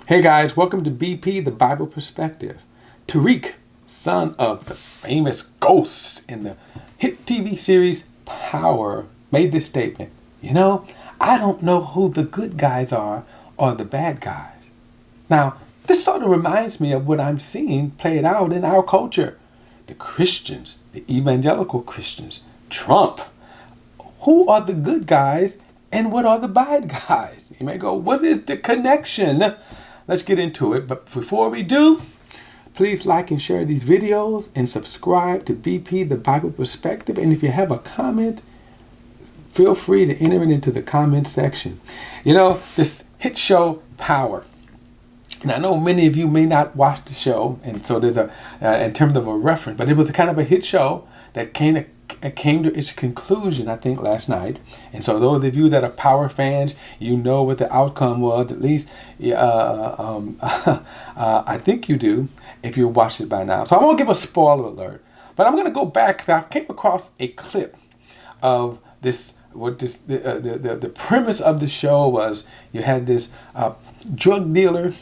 Hey guys, welcome to BP, the Bible Perspective. Tariq, son of the famous ghost in the hit TV series Power, made this statement. I don't know who the good guys are or the bad guys. Now, this sort of reminds me of what I'm seeing played out in our culture. The Christians, the evangelical Christians, Trump. Who are the good guys and what are the bad guys? You may go, what is the connection? Let's get into it. But before we do, please like and share these videos and subscribe to BP, the Bible Perspective. And if you have a comment, feel free to enter it into the comment section. This hit show, Power. And I know many of you may not watch the show, and so there's in terms of a reference, but it was a kind of a hit show that came to its conclusion, I think, last night. And so those of you that are Power fans, you know what the outcome was, at least I think you do if you watched it by now. So I won't give a spoiler alert, but I'm going to go back. I came across a clip of this. The premise of the show was you had this drug dealer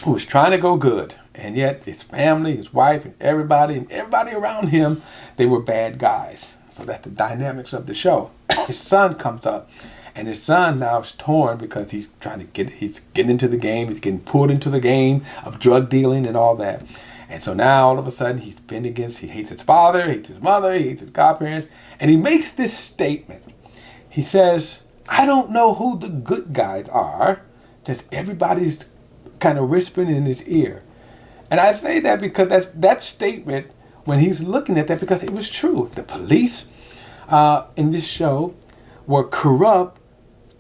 who was trying to go good, and yet his family, his wife, and everybody around him, they were bad guys. So that's the dynamics of the show. His son comes up, and his son now is torn because he's getting into the game, he's getting pulled into the game of drug dealing and all that. And so now all of a sudden he hates his father, hates his mother, he hates his godparents, and he makes this statement. He says, I don't know who the good guys are, since everybody's kind of whispering in his ear. And I say that because that statement, when he's looking at that, because it was true. The police in this show were corrupt,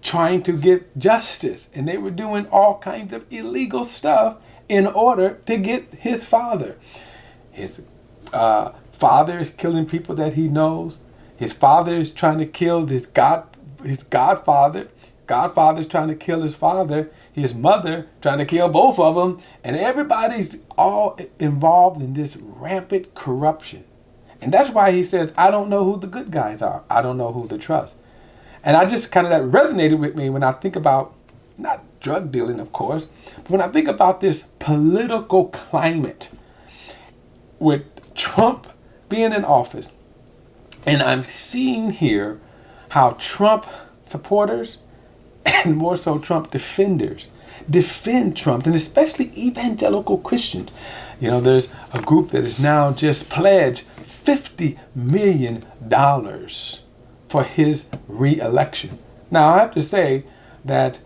trying to get justice. And they were doing all kinds of illegal stuff in order to get his father. His father is killing people that he knows. His father is trying to kill his godfather. Godfather's trying to kill his father. His mother trying to kill both of them. And everybody's all involved in this rampant corruption. And that's why he says, I don't know who the good guys are. I don't know who to trust. And I just that resonated with me when I think about, not drug dealing, of course, but when I think about this political climate with Trump being in office. And I'm seeing here how Trump supporters and more so Trump defenders defend Trump, and especially evangelical Christians. There's a group that has now just pledged $50 million for his re-election. Now, I have to say that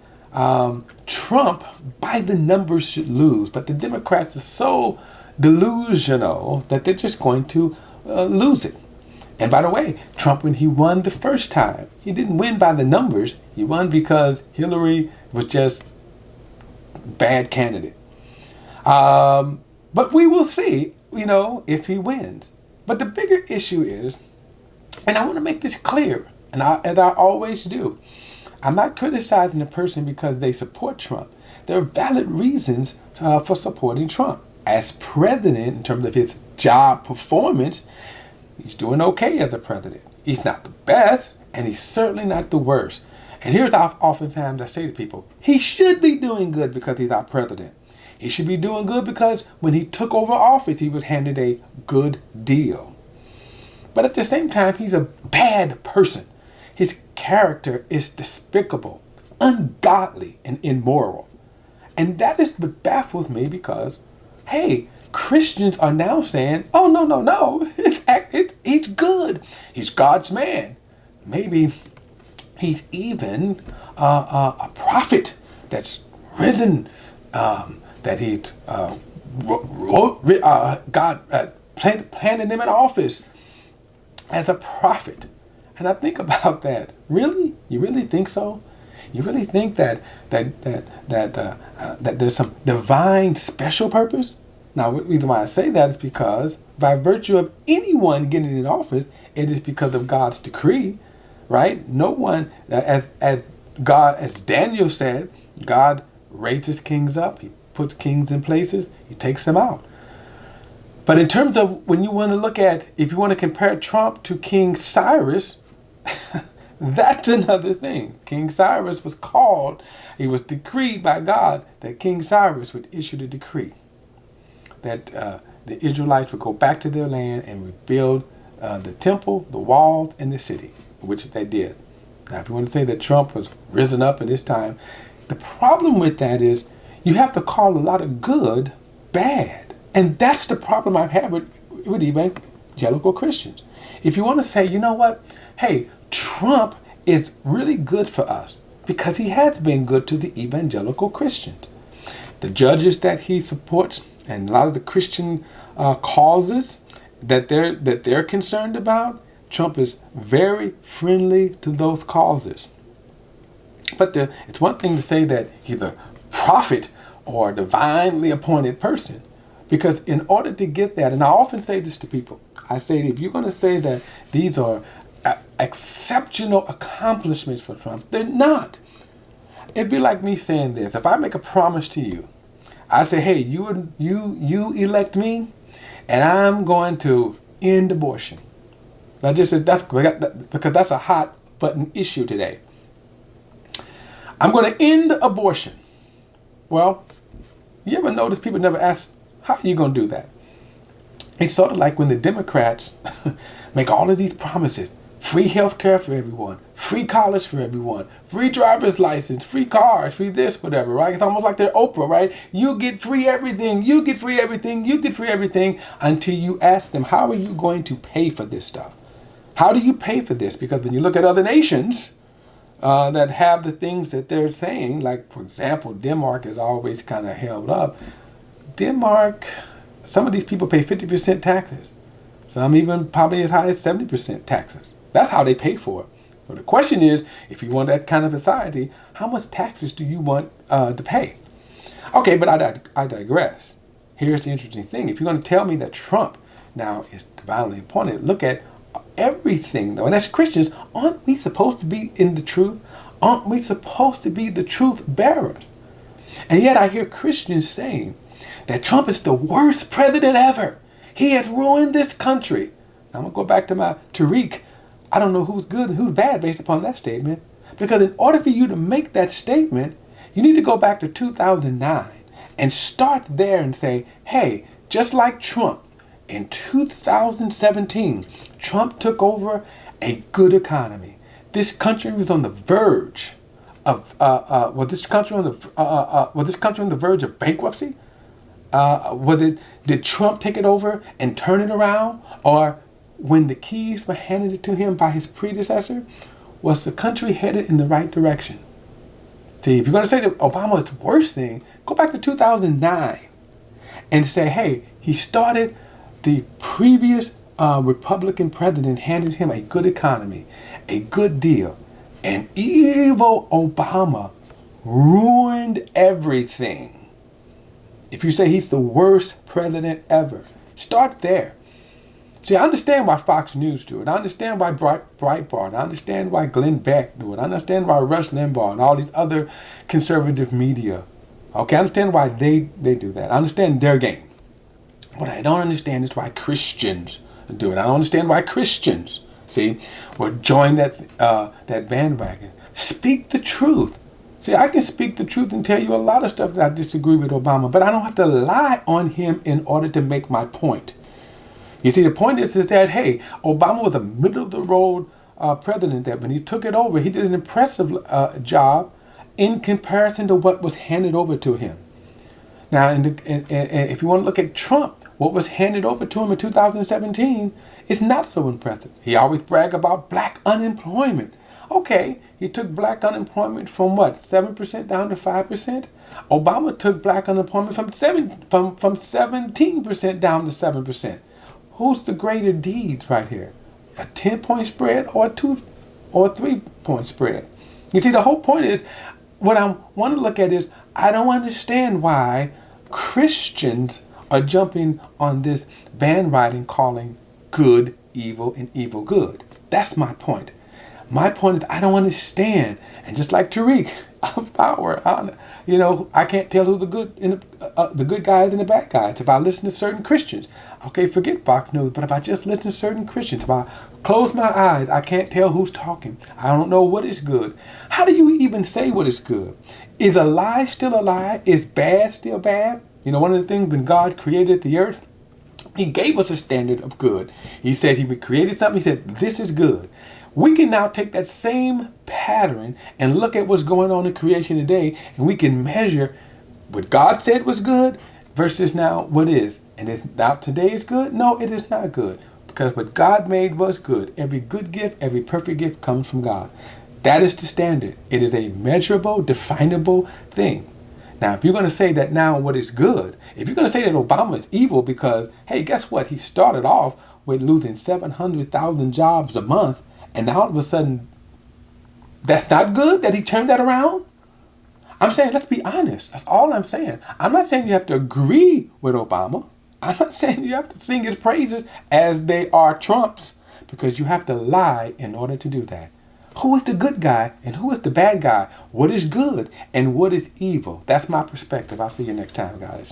Trump, by the numbers, should lose, but the Democrats are so delusional that they're just going to lose it. And by the way, Trump, when he won the first time, he didn't win by the numbers. He won because Hillary was just a bad candidate. But we will see, if he wins. But the bigger issue is, and I want to make this clear, as I always do, I'm not criticizing the person because they support Trump. There are valid reasons for supporting Trump. As president, in terms of his job performance, he's doing okay as a president. He's not the best, and he's certainly not the worst. And here's how oftentimes I say to people, he should be doing good because he's our president. He should be doing good because when he took over office, he was handed a good deal. But at the same time, he's a bad person. His character is despicable, ungodly, and immoral. And that is what baffles me because, hey, Christians are now saying, oh, no, he's good. He's God's man. Maybe he's even a prophet that's risen, that God planted him in office as a prophet. And I think about that. Really? You really think so? You really think that there's some divine special purpose? Now, the reason why I say that is because by virtue of anyone getting in office, it is because of God's decree, right? No one, as Daniel said, God raises kings up. He puts kings in places. He takes them out. But in terms of when you want to look at, if you want to compare Trump to King Cyrus, That's another thing. King Cyrus was called, it was decreed by God that King Cyrus would issue the decree that the Israelites would go back to their land and rebuild the temple, the walls, and the city, which they did. Now, if you want to say that Trump was risen up in this time, the problem with that is you have to call a lot of good bad. And that's the problem I have with evangelical Christians. If you want to say, you know what, hey, Trump is really good for us because he has been good to the evangelical Christians. The judges that he supports and a lot of the Christian causes that they're concerned about, Trump is very friendly to those causes. But it's one thing to say that he's a prophet or a divinely appointed person. Because in order to get that, and I often say this to people, I say if you're going to say that these are exceptional accomplishments for Trump, they're not. It'd be like me saying this. If I make a promise to you, I say, hey, you elect me, and I'm going to end abortion. That's because that's a hot button issue today. I'm going to end abortion. Well, you ever notice people never ask, how are you going to do that? It's sort of like when the Democrats make all of these promises. Free health care for everyone, free college for everyone, free driver's license, free cars, free this, whatever, right? It's almost like they're Oprah, right? You get free everything, you get free everything, you get free everything, until you ask them, how are you going to pay for this stuff? How do you pay for this? Because when you look at other nations that have the things that they're saying, like, for example, Denmark is always kind of held up. Denmark, some of these people pay 50% taxes. Some even probably as high as 70% taxes. That's how they pay for it. So the question is, if you want that kind of society, how much taxes do you want to pay? Okay, but I digress. Here's the interesting thing. If you're going to tell me that Trump now is divinely appointed, look at everything, though. And as Christians, aren't we supposed to be in the truth? Aren't we supposed to be the truth bearers? And yet I hear Christians saying that Trump is the worst president ever. He has ruined this country. Now, I'm going to go back to my Tariq. I don't know who's good and who's bad based upon that statement. Because in order for you to make that statement, you need to go back to 2009 and start there and say, hey, just like Trump, in 2017, Trump took over a good economy. This country was on the verge of was this country on the verge of bankruptcy? Did Trump take it over and turn it around? Or when the keys were handed to him by his predecessor, was the country headed in the right direction? See, if you're going to say that Obama is the worst thing, go back to 2009 and say, hey, he started the previous Republican president handed him a good economy, a good deal, and evil Obama ruined everything. If you say he's the worst president ever, start there. See, I understand why Fox News do it. I understand why Breitbart. I understand why Glenn Beck do it. I understand why Rush Limbaugh and all these other conservative media. Okay, I understand why they do that. I understand their game. What I don't understand is why Christians do it. I don't understand why Christians, see, will join that bandwagon. Speak the truth. See, I can speak the truth and tell you a lot of stuff that I disagree with Obama, but I don't have to lie on him in order to make my point. You see, the point is that, hey, Obama was a middle-of-the-road president that when he took it over, he did an impressive job in comparison to what was handed over to him. Now, and if you want to look at Trump, what was handed over to him in 2017 is not so impressive. He always bragged about black unemployment. Okay, he took black unemployment from what, 7% down to 5%? Obama took black unemployment from 17% down to 7%. Who's the greater deed right here? A 10-point spread or a 2 or a 3-point spread? You see, the whole point is, what I want to look at is, I don't understand why Christians are jumping on this bandwagon calling good evil and evil good. That's my point. My point is, I don't understand. And just like Tariq, I'm power. I can't tell who the good guys and the bad guys. If I listen to certain Christians, okay, forget Fox News, but if I just listen to certain Christians, if I Close my eyes. I can't tell who's talking. I don't know what is good. How do you even say what is good? Is a lie still a lie? Is bad still bad? You know, one of the things when God created the earth, he gave us a standard of good. He said he created something. He said, this is good. We can now take that same pattern and look at what's going on in creation today, and we can measure what God said was good versus now what is. And is now today is good? No, it is not good. Because what God made was good. Every good gift, every perfect gift comes from God. That is the standard. It is a measurable, definable thing. Now, if you're going to say that now what is good, if you're going to say that Obama is evil because, hey, guess what? He started off with losing 700,000 jobs a month, and now all of a sudden, that's not good that he turned that around? I'm saying, let's be honest. That's all I'm saying. I'm not saying you have to agree with Obama. I'm not saying you have to sing his praises as they are Trump's, because you have to lie in order to do that. Who is the good guy and who is the bad guy? What is good and what is evil? That's my perspective. I'll see you next time, guys.